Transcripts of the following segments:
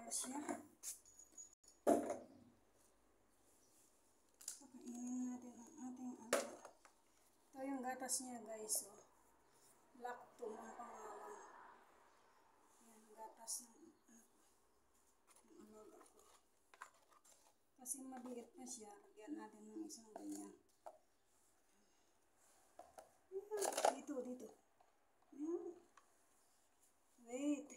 pa siya. Pakainin natin ang ating ano. Ito yung gatas niya guys. Oh. Lactum ang pangalan. Yan, gatas ng alaga ko. Kasi mabigat na siya. Lagyan natin ng isang ganyan. Dito. Yan. Wait.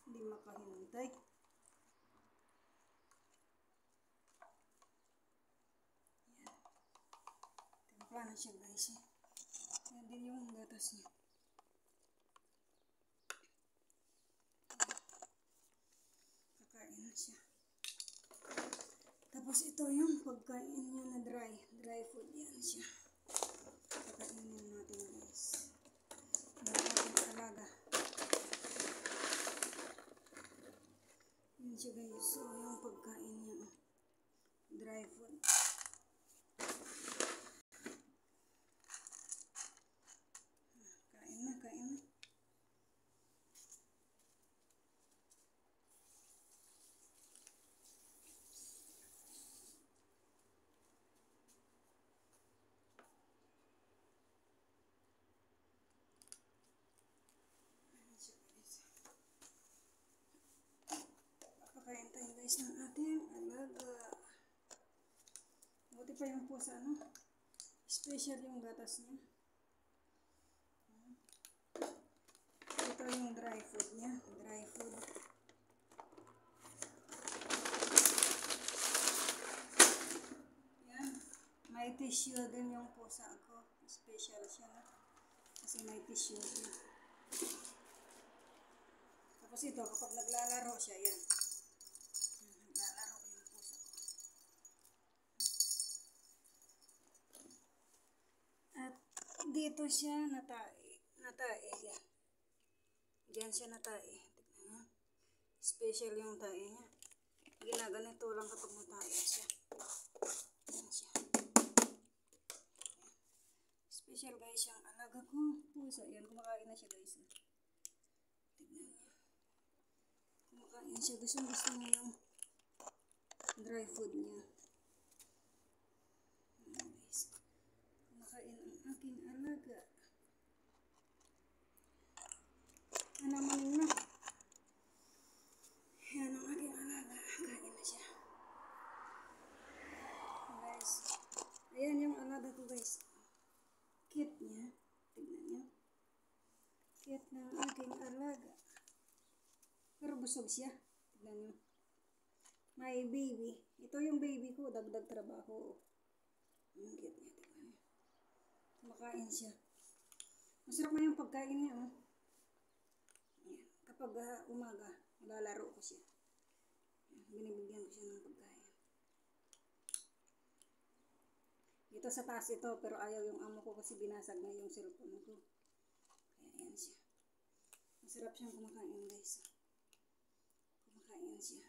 Hindi makahintay. Yan. Timpla na siya guys. Yan din yung gatas niya. Kakain na siya. Tapos ito yung pagkain niya na dry food yan siya. Kakainin natin guys. Yung ating alaga. Yan siya guys. So yung pagkain niya. Dry food. Kain na. Pakain tayo guys ng ating alaga. Buti pa yung pusa, ano? Special yung gatas niya. Ito yung dry food niya. Dry food. Yan. May tissue din yung pusa ko. Special siya. Kasi may tissue din. Tapos ito, kapag naglalaro siya, yan. Naglalaro yung pusa ko. At dito siya natae. Yan. Diyan siya natae. Tignan nyo. Special yung tae niya. Ginaganito lang kapag natae siya. Yan siya. Special guys yung alaga ko. Pusa. Yan. Kumakain na siya guys. Tignan nyo. Kumakain siya. Gusto niya yung dry food niya. Yan guys. Kumakain ang aking alaga. Maning na. Yan ang aking alaga. Kain na siya. Guys. Ayan yung alaga ko guys. Cute niya. Tignan niyo. Cute ng aking alaga. Pero busog siya. Tignan niyo. May baby. Ito yung baby ko. Dagdag trabaho. Ang cute niya. Tignan niyo. Kumakain siya. Masarap na yung pagkain niya. Oh. Kapag umaga, lalaro ko siya. Binibigyan ko siya ng pagkain. Dito sa taas ito, pero ayaw yung amo ko kasi binasag na yung cellphone ko. Kaya yan siya. Masarap siyang kumakain guys. Kumakain siya.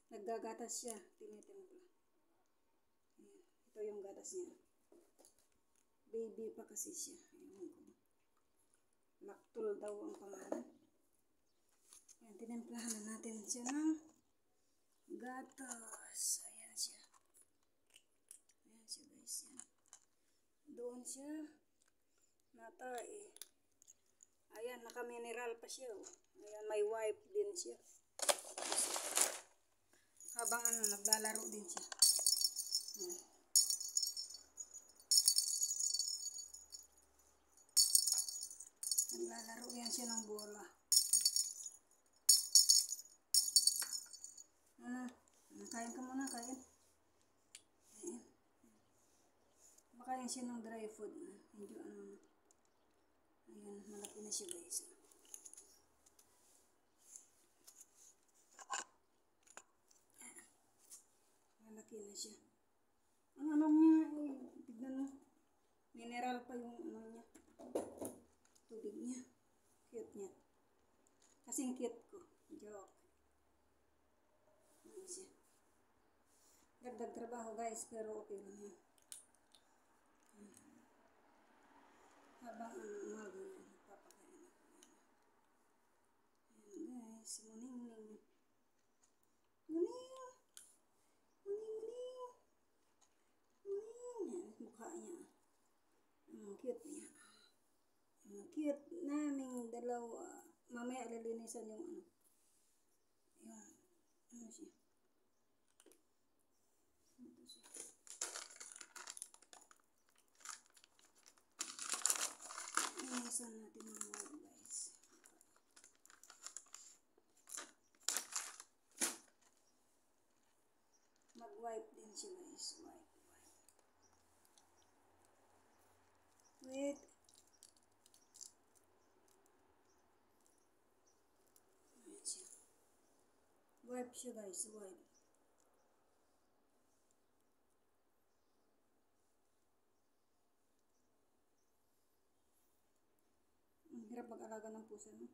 Naggagatas siya. Tinitimpla. Ito yung gatas niya. Baby pa kasi siya. Ayun ko. Lactul daw ang pangalan. Ayan, tinimplahan na natin siya ng gatas. Ayan siya. Ayan siya guys. Yan. Doon siya natae. Ayan, naka-mineral pa siya. Oh. Ayan, may wipe din siya. Habang naglalaro din siya. Ayan. Naglalaro yan siya ng bola. Kain ka muna, kain. Ayan. Makain siya ng dry food. Medyo Ayan, malaki na siya guys. Malaki na siya. Ang niya, tignan mo. Mineral pa yung niya. Tubig niya. Cute niya. Kasing cute ko. Joke. Ayan siya. Dagdag trabaho guys, pero okay lang yan. Habang umaga yan, nagpapakain ako. cute niya. Cute naming dalawa. Mamaya alilinisan yung ano. Yung, ano siya. Ito siya. Linisan natin yung mga guys. Mag-wipe din siya guys. Wipe. Wait. Ayan siya. Wipe siya guys. Wipe. Ang hirap mag-alaga ng pusa, no?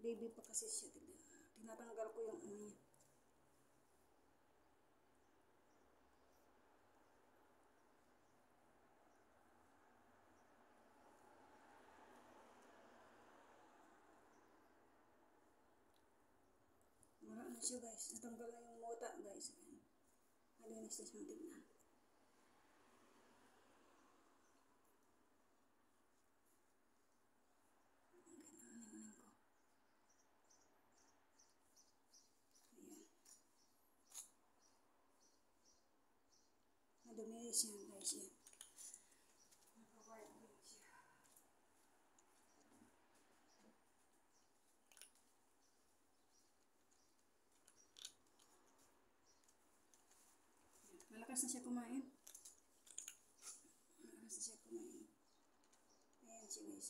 Baby pa kasi siya. Tinatanggal ko yung ano niya. Wala na siya guys. Natanggal na yung muta guys. Malinis na siyang tignan. Madumi siya guys. Yan. Naka-wipe din siya. Malakas na siya kumain. Malakas na siya kumain. Ayan siya guys.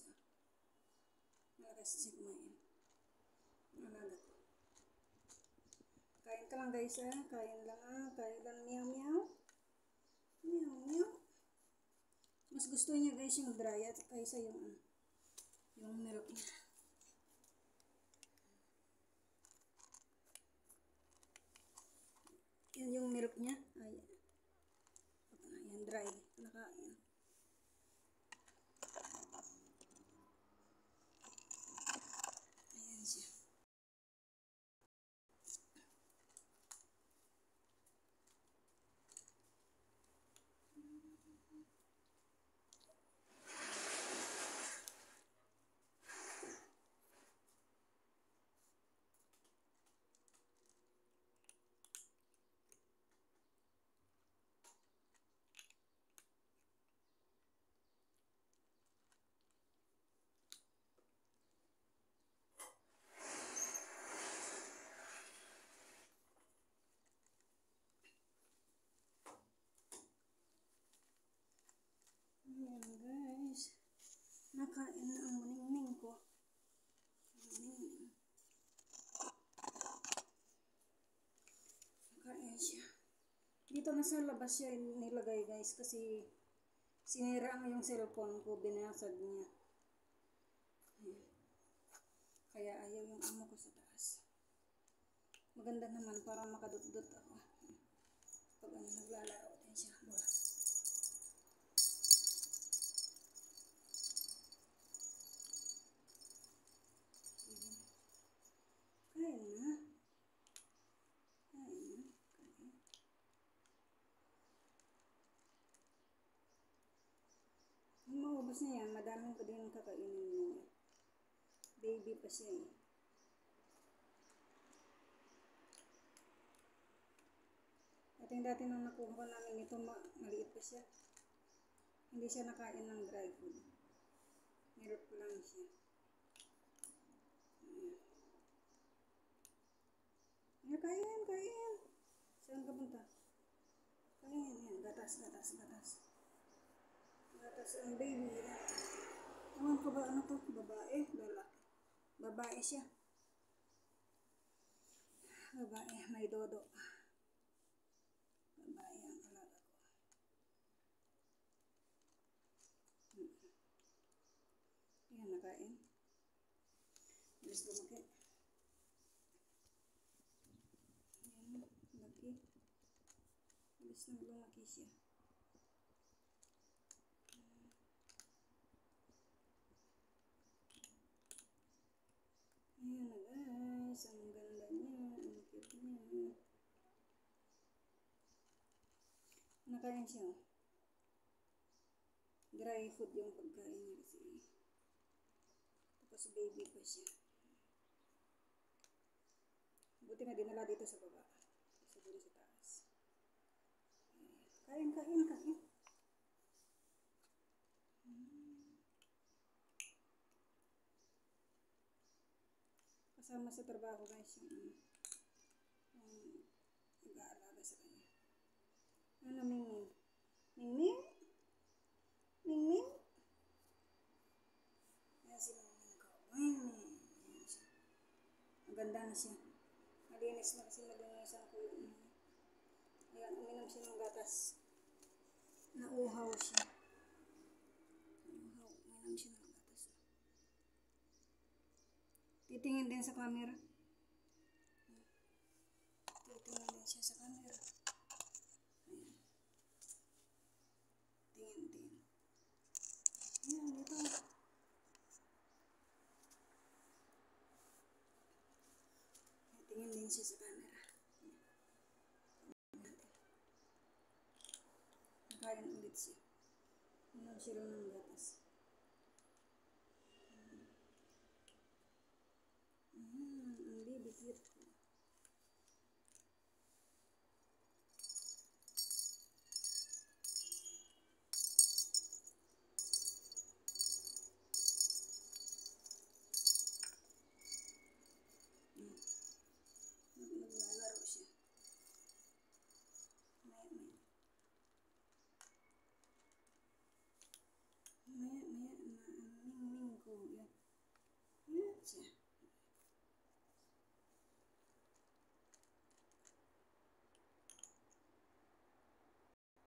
Malakas na siya kumain. Alaga ko. Kain ka lang guys ha. Kain lang. Kain lang. Meow meow. Meow meow. Mas gusto niya guys yung dry at kaysa yung milk niya. Yan yung milk niya. Ayan. Ayan dry. Nakain. Ayan siya. Ayan guys. Nakain na ang maningning ko. Nakain siya. Dito na sa labas siya nilagay guys kasi sinira nga yung cellphone ko. Binasag niya. Ayan. Kaya ayaw yung amo ko sa taas. Maganda naman para makadudot ako. Pag naglalaro din siya. Buha. Kain na. Kain na. Kain. Kung maubos na yan, madaming ko din kakainin niya. Baby pa siya eh. Dati nung nakuha namin ito, maliit pa siya. Hindi siya nakain ng dry food. Milk lang siya. Ayan. Kain, kain. Saan ka punta? Kain, yan. Gatas. Gatas ang baby na. Ewan ko ba ano to? Babae? Lalaki. Babae siya. Babae. May dodo. Babae ang alaga ko. Ayan, nakain. Bilis lumaki. Ayan, laki. Bilis nang lumaki siya. Ayan na guys. Ang ganda niya. Ang cute niya. Nakain siya. dry food yung pagkain niya kasi. Tapos baby pa siya. Buti na dinala dito sa baba. Isa dun sa taas. Kain. Kasama sa trabaho guys yung nag-aalaga sa kanya. Ano, Mingming? Mingming? Mingming? Ayan si Mingming ko. Mingming. Ayan siya. Maganda na siya. Malinis na kasi malinisan ko yung ayan, uminom siya ng gatas. Nauhaw siya. Uminom siya ng gatas. Titingin din sa camera. Titingin din siya sa camera. Ayan. Tingin. Ayan, dito. Tingin din siya sa camera. Nakain ulit siya. Uminom siya lang ng gatas. Ang baby cute.